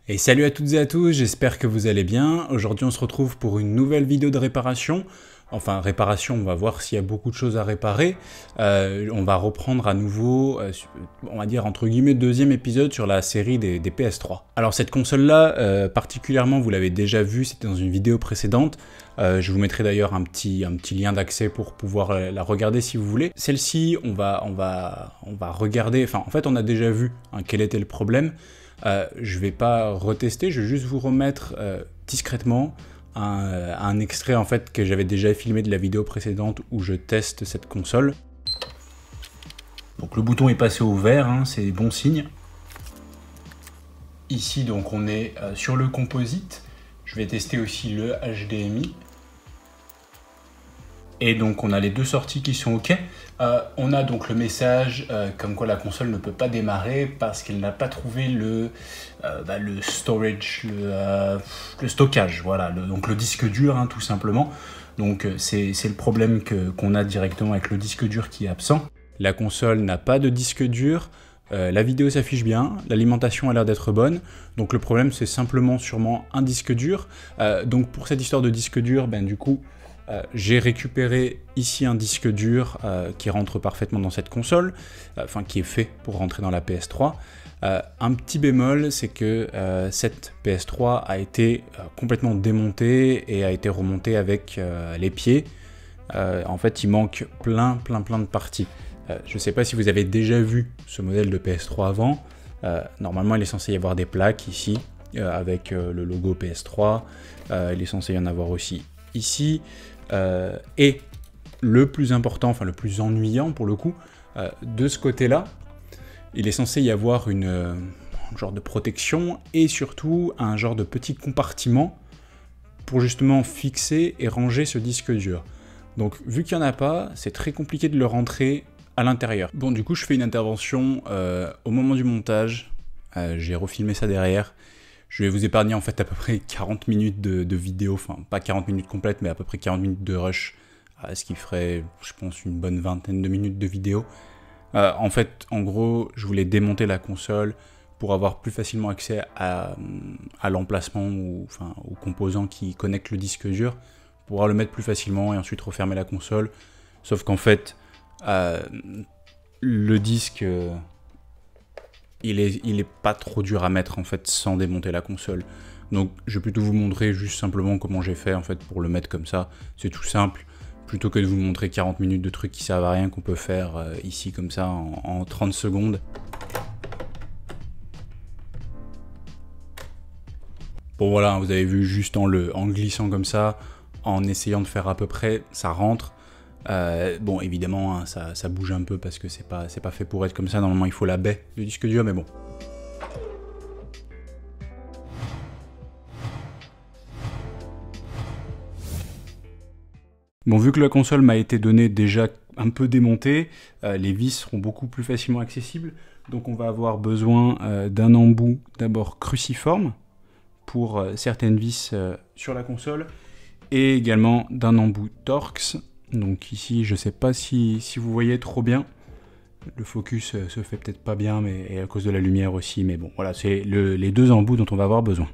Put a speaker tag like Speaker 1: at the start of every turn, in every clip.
Speaker 1: Et salut à toutes et à tous, j'espère que vous allez bien. Aujourd'hui on se retrouve pour une nouvelle vidéo de réparation. Enfin réparation, on va voir s'il y a beaucoup de choses à réparer. On va reprendre à nouveau, on va dire entre guillemets, deuxième épisode sur la série des PS3. Alors cette console-là, particulièrement, vous l'avez déjà vu, c'était dans une vidéo précédente. Je vous mettrai d'ailleurs un petit lien d'accès pour pouvoir la regarder si vous voulez. Celle-ci, on va regarder, enfin en fait on a déjà vu quel était le problème. Je vais pas retester, je vais juste vous remettre discrètement un extrait en fait que j'avais déjà filmé de la vidéo précédente où je teste cette console. Donc le bouton est passé au vert, hein, c'est bon signe. Ici donc on est sur le composite. Je vais tester aussi le HDMI. Et donc on a les deux sorties qui sont OK. On a donc le message comme quoi la console ne peut pas démarrer parce qu'elle n'a pas trouvé le storage, le stockage, voilà, donc le disque dur hein, tout simplement. Donc c'est le problème qu'on a directement avec le disque dur qui est absent. La console n'a pas de disque dur. La vidéo s'affiche bien, l'alimentation a l'air d'être bonne, donc le problème c'est simplement sûrement un disque dur. Donc pour cette histoire de disque dur, du coup, j'ai récupéré ici un disque dur qui rentre parfaitement dans cette console, enfin qui est fait pour rentrer dans la PS3. Un petit bémol, c'est que cette PS3 a été complètement démontée et a été remontée avec les pieds. En fait, il manque plein de parties. Je ne sais pas si vous avez déjà vu ce modèle de PS3 avant. Normalement, il est censé y avoir des plaques ici, avec le logo PS3. Il est censé y en avoir aussi ici. Et le plus important, enfin le plus ennuyant pour le coup, de ce côté-là, il est censé y avoir un genre de protection et surtout un genre de petit compartiment pour justement fixer et ranger ce disque dur. Donc vu qu'il n'y en a pas, c'est très compliqué de le rentrer à l'intérieur. Bon, du coup, je fais une intervention au moment du montage. J'ai refilmé ça derrière. Je vais vous épargner en fait à peu près 40 minutes de vidéo, enfin pas 40 minutes complètes, mais à peu près 40 minutes de rush, ce qui ferait, je pense, une bonne vingtaine de minutes de vidéo. En fait, en gros, je voulais démonter la console pour avoir plus facilement accès à l'emplacement ou enfin, aux composants qui connectent le disque dur, pour pouvoir le mettre plus facilement et ensuite refermer la console. Sauf qu'en fait, le disque... il est pas trop dur à mettre en fait sans démonter la console. Donc je vais plutôt vous montrer juste simplement comment j'ai fait en fait pour le mettre comme ça. C'est tout simple, plutôt que de vous montrer 40 minutes de trucs qui servent à rien qu'on peut faire ici comme ça en 30 secondes. Bon voilà, vous avez vu juste en glissant comme ça, en essayant de faire à peu près, ça rentre. Bon évidemment hein, ça bouge un peu parce que c'est pas fait pour être comme ça, normalement il faut la baie du disque dur, mais bon. Bon, vu que la console m'a été donnée déjà un peu démontée, les vis seront beaucoup plus facilement accessibles, donc on va avoir besoin d'un embout d'abord cruciforme pour certaines vis sur la console, et également d'un embout Torx. Donc ici, je sais pas si vous voyez trop bien. Le focus se fait peut-être pas bien, mais et à cause de la lumière aussi. Mais bon, voilà, c'est les deux embouts dont on va avoir besoin.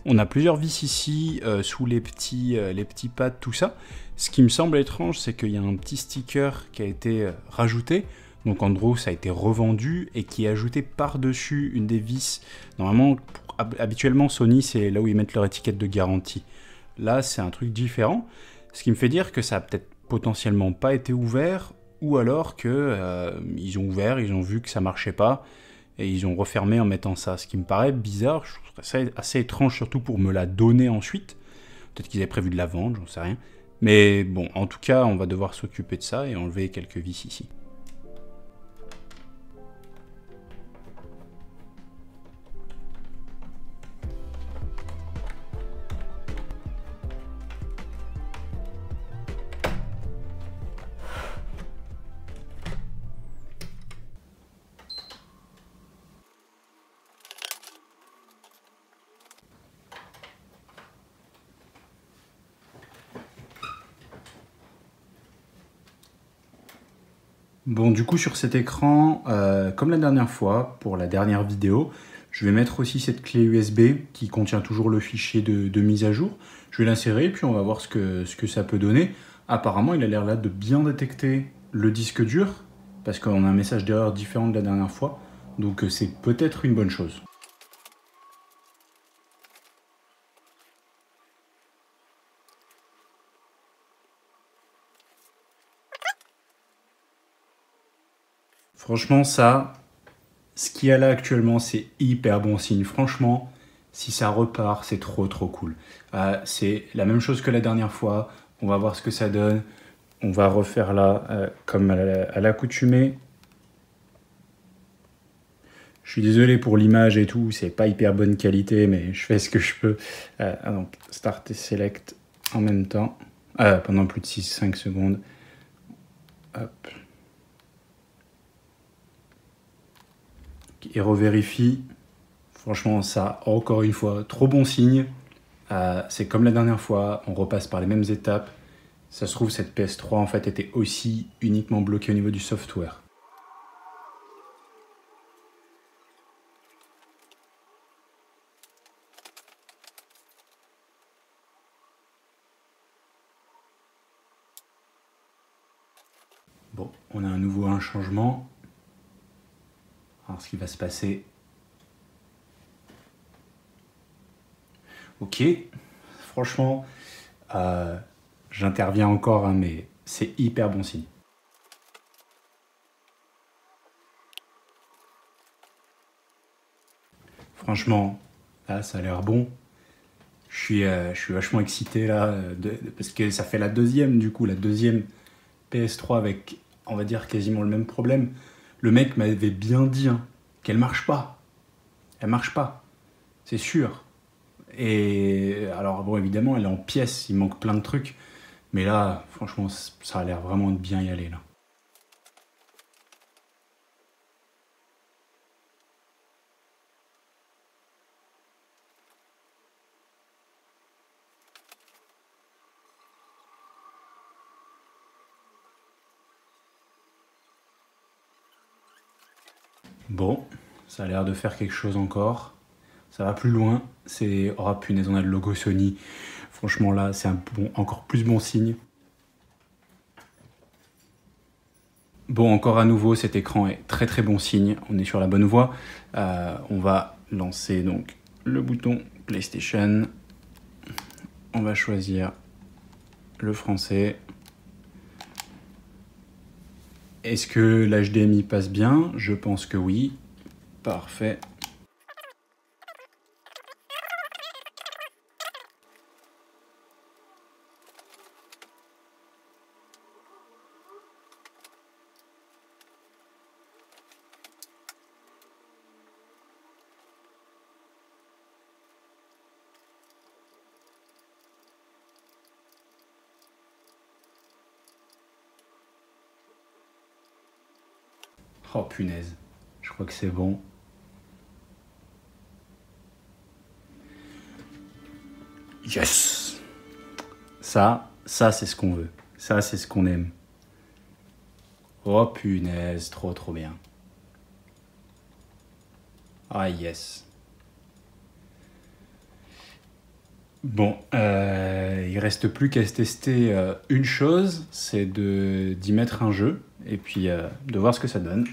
Speaker 1: On a plusieurs vis ici, sous les petits pads, tout ça. Ce qui me semble étrange, c'est qu'il y a un petit sticker qui a été rajouté. Donc en gros, ça a été revendu et qui est ajouté par-dessus une des vis. Normalement, habituellement, Sony, c'est là où ils mettent leur étiquette de garantie. Là, c'est un truc différent. Ce qui me fait dire que ça a peut-être potentiellement pas été ouvert, ou alors que ils ont ouvert, ils ont vu que ça marchait pas, et ils ont refermé en mettant ça, ce qui me paraît bizarre. Je trouve ça assez étrange, surtout pour me la donner ensuite. Peut-être qu'ils avaient prévu de la vendre, j'en sais rien. Mais bon, en tout cas, on va devoir s'occuper de ça et enlever quelques vis ici. Bon, du coup, sur cet écran, comme la dernière fois, pour la dernière vidéo, je vais mettre aussi cette clé USB qui contient toujours le fichier de mise à jour. Je vais l'insérer, puis on va voir ce que ça peut donner. Apparemment, il a l'air là de bien détecter le disque dur, parce qu'on a un message d'erreur différent de la dernière fois. Donc c'est peut-être une bonne chose. Franchement, ça, ce qu'il y a là actuellement, c'est hyper bon signe. Franchement, si ça repart, c'est trop cool. C'est la même chose que la dernière fois. On va voir ce que ça donne. On va refaire là, comme à l'accoutumée. Je suis désolé pour l'image et tout, c'est pas hyper bonne qualité, mais je fais ce que je peux. Donc, Start et Select en même temps, pendant plus de 6-5 secondes. Hop. Et revérifie. Franchement, ça, encore une fois, trop bon signe. C'est comme la dernière fois, on repasse par les mêmes étapes. Ça se trouve, cette PS3 en fait était aussi uniquement bloquée au niveau du software. Bon, on a à nouveau un changement. Alors, ce qui va se passer. Ok, franchement, j'interviens encore, hein, mais c'est hyper bon signe. Franchement, là, ça a l'air bon. Je suis vachement excité là, parce que ça fait la deuxième PS3 avec, on va dire, quasiment le même problème. Le mec m'avait bien dit hein, qu'elle marche pas. Elle marche pas, c'est sûr. Et alors bon, évidemment, elle est en pièces, il manque plein de trucs. Mais là, franchement, ça a l'air vraiment de bien y aller là. Bon, ça a l'air de faire quelque chose encore. Ça va plus loin. C'est... Oh punaise, on a le logo Sony. Franchement là, c'est un encore plus bon signe. Bon, encore à nouveau, cet écran est très bon signe. On est sur la bonne voie. On va lancer donc le bouton PlayStation. On va choisir le français. Est-ce que l'HDMI passe bien? Je pense que oui. Parfait. Oh punaise, je crois que c'est bon. Yes! Ça c'est ce qu'on veut. Ça c'est ce qu'on aime. Oh punaise, trop bien. Ah yes. Bon, il reste plus qu'à tester une chose, c'est d'y mettre un jeu et puis de voir ce que ça donne.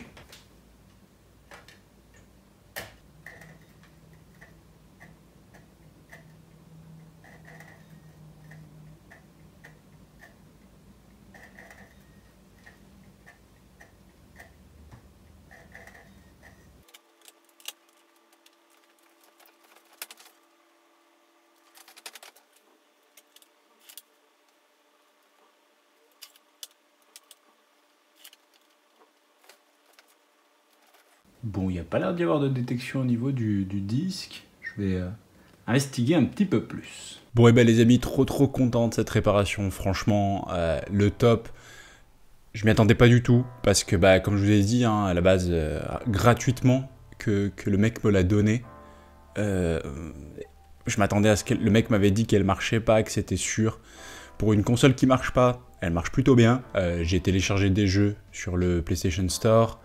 Speaker 1: Bon, il n'y a pas l'air d'y avoir de détection au niveau du disque. Je vais investiguer un petit peu plus. Bon, et ben les amis, trop content de cette réparation. Franchement, le top. Je m'y attendais pas du tout, parce que, bah, comme je vous ai dit, hein, à la base, gratuitement, que le mec me l'a donné. Je m'attendais à ce que le mec m'avait dit qu'elle marchait pas, que c'était sûr. Pour une console qui marche pas, elle marche plutôt bien. J'ai téléchargé des jeux sur le PlayStation Store.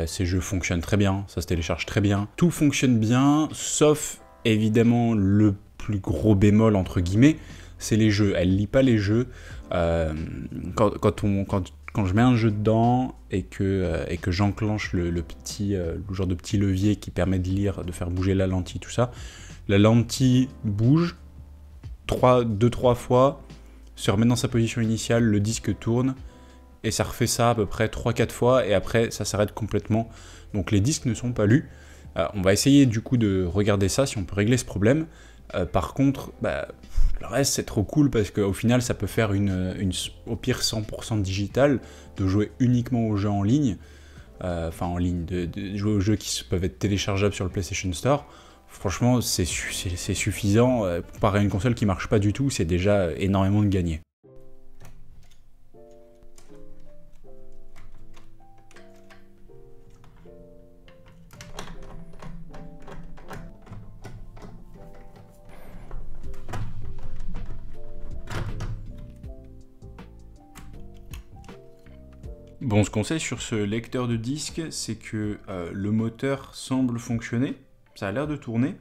Speaker 1: Ces jeux fonctionnent très bien, ça se télécharge très bien. Tout fonctionne bien, sauf évidemment le plus gros bémol entre guillemets, c'est les jeux. Elle lit pas les jeux. Quand je mets un jeu dedans et que j'enclenche le genre de petit levier qui permet de lire, de faire bouger la lentille, tout ça, la lentille bouge 2-3 fois, se remet dans sa position initiale, le disque tourne, et ça refait ça à peu près 3-4 fois, et après ça s'arrête complètement. Donc les disques ne sont pas lus. On va essayer du coup de regarder ça, si on peut régler ce problème. Par contre, le reste c'est trop cool, parce qu'au final ça peut faire au pire 100% digital, de jouer uniquement aux jeux en ligne, de jouer aux jeux qui peuvent être téléchargeables sur le PlayStation Store. Franchement, c'est suffisant. Comparé à une console qui marche pas du tout, c'est déjà énormément de gagné. Bon, ce qu'on sait sur ce lecteur de disque, c'est que le moteur semble fonctionner, ça a l'air de tourner.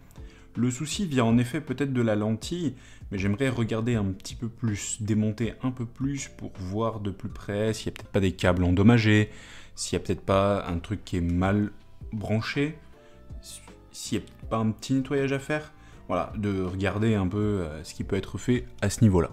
Speaker 1: Le souci vient en effet peut-être de la lentille, mais j'aimerais regarder un petit peu plus, démonter un peu plus pour voir de plus près s'il n'y a peut-être pas des câbles endommagés, s'il n'y a peut-être pas un truc qui est mal branché, s'il n'y a peut-être pas un petit nettoyage à faire. Voilà, de regarder un peu ce qui peut être fait à ce niveau-là.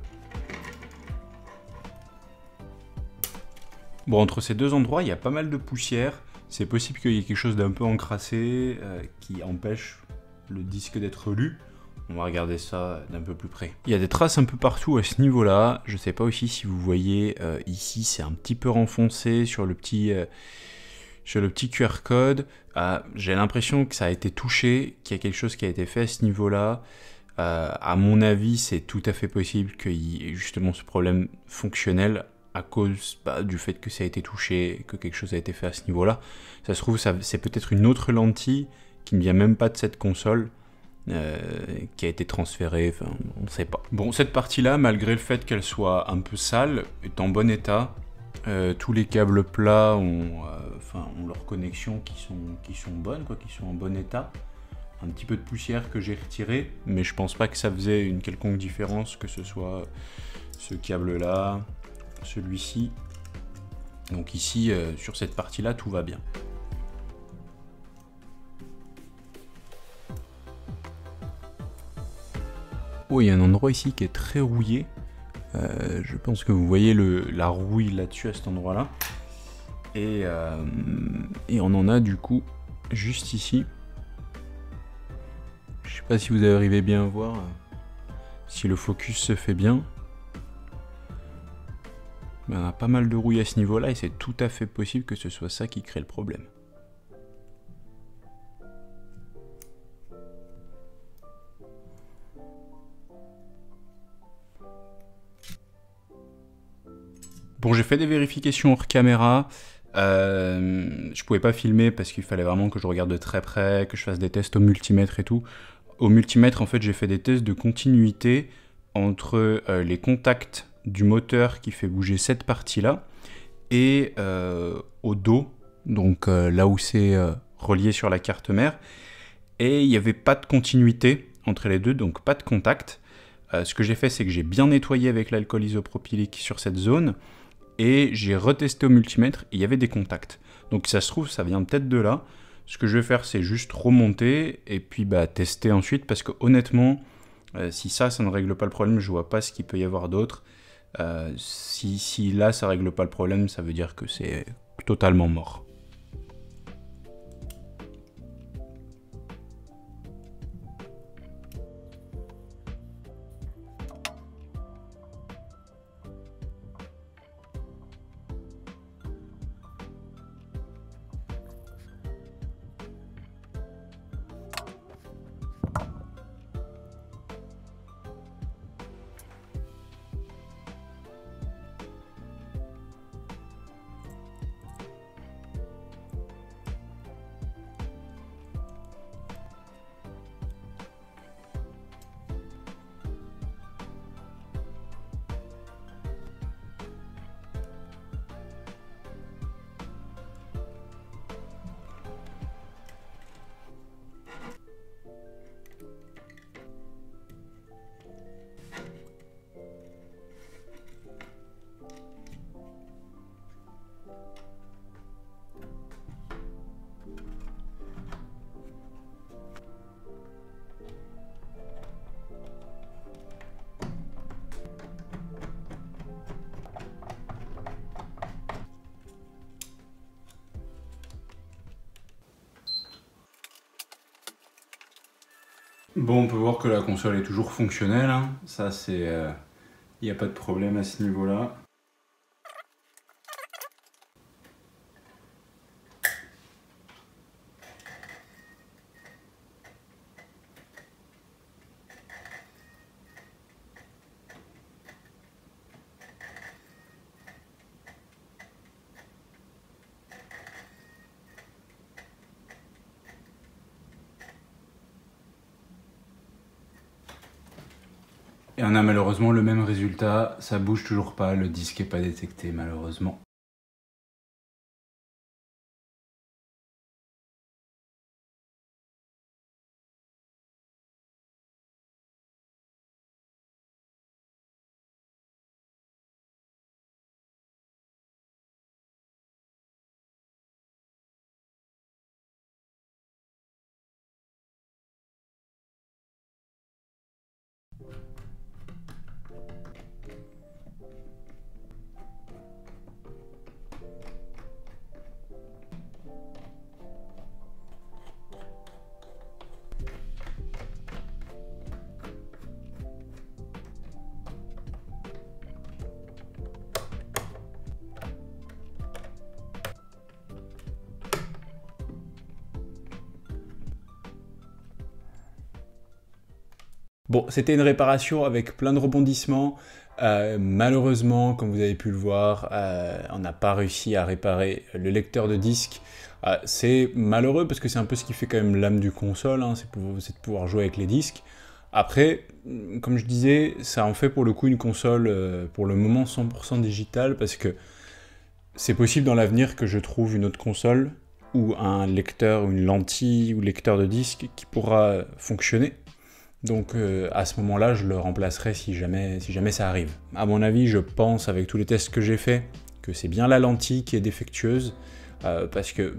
Speaker 1: Bon, entre ces deux endroits, il y a pas mal de poussière. C'est possible qu'il y ait quelque chose d'un peu encrassé qui empêche le disque d'être lu. On va regarder ça d'un peu plus près. Il y a des traces un peu partout à ce niveau-là. Je sais pas aussi si vous voyez ici, c'est un petit peu renfoncé sur le petit QR code. J'ai l'impression que ça a été touché, qu'il y a quelque chose qui a été fait à ce niveau-là. À mon avis, c'est tout à fait possible qu'il y ait justement ce problème fonctionnel à cause du fait que ça a été touché, que quelque chose a été fait à ce niveau-là. Ça se trouve, c'est peut-être une autre lentille qui ne vient même pas de cette console, qui a été transférée, enfin, on ne sait pas. Bon, cette partie-là, malgré le fait qu'elle soit un peu sale, est en bon état. Tous les câbles plats ont leurs connexions qui sont bonnes, qui sont en bon état. Un petit peu de poussière que j'ai retiré, mais je pense pas que ça faisait une quelconque différence, que ce soit ce câble-là, celui-ci. Donc ici, sur cette partie-là, tout va bien. Oh, il y a un endroit ici qui est très rouillé. Je pense que vous voyez la rouille là-dessus, à cet endroit-là. Et on en a du coup juste ici. Je sais pas si vous arrivez bien à voir, si le focus se fait bien. Mais on a pas mal de rouille à ce niveau-là et c'est tout à fait possible que ce soit ça qui crée le problème. Bon, j'ai fait des vérifications hors caméra. Je pouvais pas filmer parce qu'il fallait vraiment que je regarde de très près, que je fasse des tests au multimètre et tout. Au multimètre, en fait, j'ai fait des tests de continuité entre les contacts du moteur qui fait bouger cette partie-là et au dos, donc là où c'est relié sur la carte mère. Et il n'y avait pas de continuité entre les deux, donc pas de contact. Ce que j'ai fait, c'est que j'ai bien nettoyé avec l'alcool isopropylique sur cette zone et j'ai retesté au multimètre et il y avait des contacts. Donc ça se trouve, ça vient peut-être de là. Ce que je vais faire, c'est juste remonter et puis tester ensuite, parce que honnêtement, si ça ne règle pas le problème, je vois pas ce qu'il peut y avoir d'autre. Si là, ça règle pas le problème, ça veut dire que c'est totalement mort. Bon, on peut voir que la console est toujours fonctionnelle, hein. Ça c'est... il n'y a pas de problème à ce niveau-là. Et on a malheureusement le même résultat, ça bouge toujours pas, le disque est pas détecté malheureusement. Bon, c'était une réparation avec plein de rebondissements. Malheureusement, comme vous avez pu le voir, on n'a pas réussi à réparer le lecteur de disque. C'est malheureux parce que c'est un peu ce qui fait quand même l'âme du console, hein, c'est de pouvoir jouer avec les disques. Après, comme je disais, ça en fait pour le coup une console pour le moment 100% digitale parce que c'est possible dans l'avenir que je trouve une autre console ou un lecteur ou une lentille ou lecteur de disque qui pourra fonctionner. Donc à ce moment-là, je le remplacerai si jamais ça arrive. À mon avis, je pense, avec tous les tests que j'ai faits, que c'est bien la lentille qui est défectueuse, parce que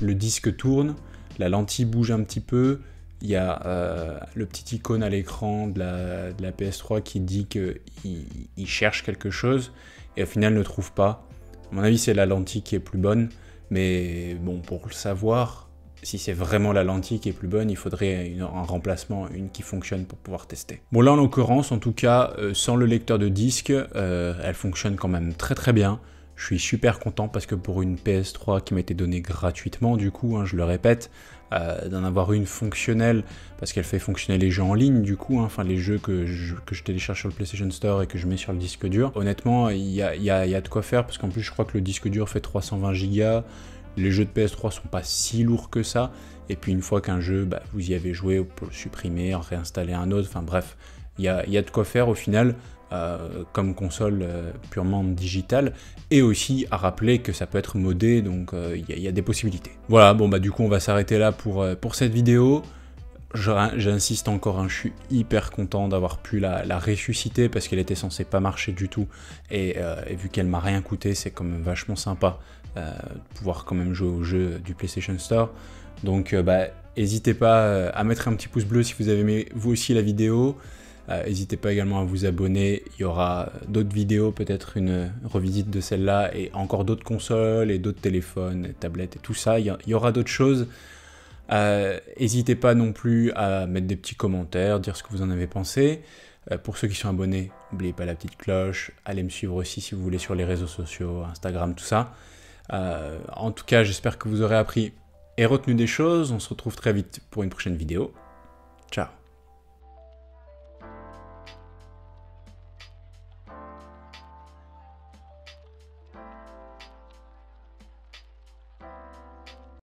Speaker 1: le disque tourne, la lentille bouge un petit peu, il y a le petit icône à l'écran de la PS3 qui dit qu'il cherche quelque chose, et au final ne trouve pas. À mon avis, c'est la lentille qui est plus bonne, mais bon, pour le savoir... Si c'est vraiment la lentille qui est plus bonne, il faudrait un remplacement, une qui fonctionne pour pouvoir tester. Bon là en l'occurrence, en tout cas, sans le lecteur de disque, elle fonctionne quand même très très bien. Je suis super content parce que pour une PS3 qui m'a été donnée gratuitement, du coup, hein, je le répète, d'en avoir une fonctionnelle, parce qu'elle fait fonctionner les jeux en ligne, du coup, hein, enfin les jeux que je télécharge sur le PlayStation Store et que je mets sur le disque dur. Honnêtement, il y a de quoi faire, parce qu'en plus je crois que le disque dur fait 320 Go. Les jeux de PS3 sont pas si lourds que ça, et puis une fois qu'un jeu, vous y avez joué, vous pouvez le supprimer, en réinstaller un autre, enfin bref, il y a de quoi faire au final, comme console purement digitale, et aussi à rappeler que ça peut être modé, donc il y a des possibilités. Voilà, bon du coup on va s'arrêter là pour cette vidéo. J'insiste encore, hein, je suis hyper content d'avoir pu la ressusciter parce qu'elle était censée pas marcher du tout, et vu qu'elle m'a rien coûté, c'est quand même vachement sympa de pouvoir quand même jouer aux jeux du PlayStation Store. Donc n'hésitez pas à mettre un petit pouce bleu si vous avez aimé vous aussi la vidéo. N'hésitez pas également à vous abonner, il y aura d'autres vidéos, peut-être une revisite de celle-là, et encore d'autres consoles, et d'autres téléphones, tablettes et tout ça, il y aura d'autres choses. N'hésitez pas non plus à mettre des petits commentaires, dire ce que vous en avez pensé. Pour ceux qui sont abonnés, n'oubliez pas la petite cloche, allez me suivre aussi si vous voulez sur les réseaux sociaux, Instagram, tout ça. En tout cas, j'espère que vous aurez appris et retenu des choses. On se retrouve très vite pour une prochaine vidéo. Ciao!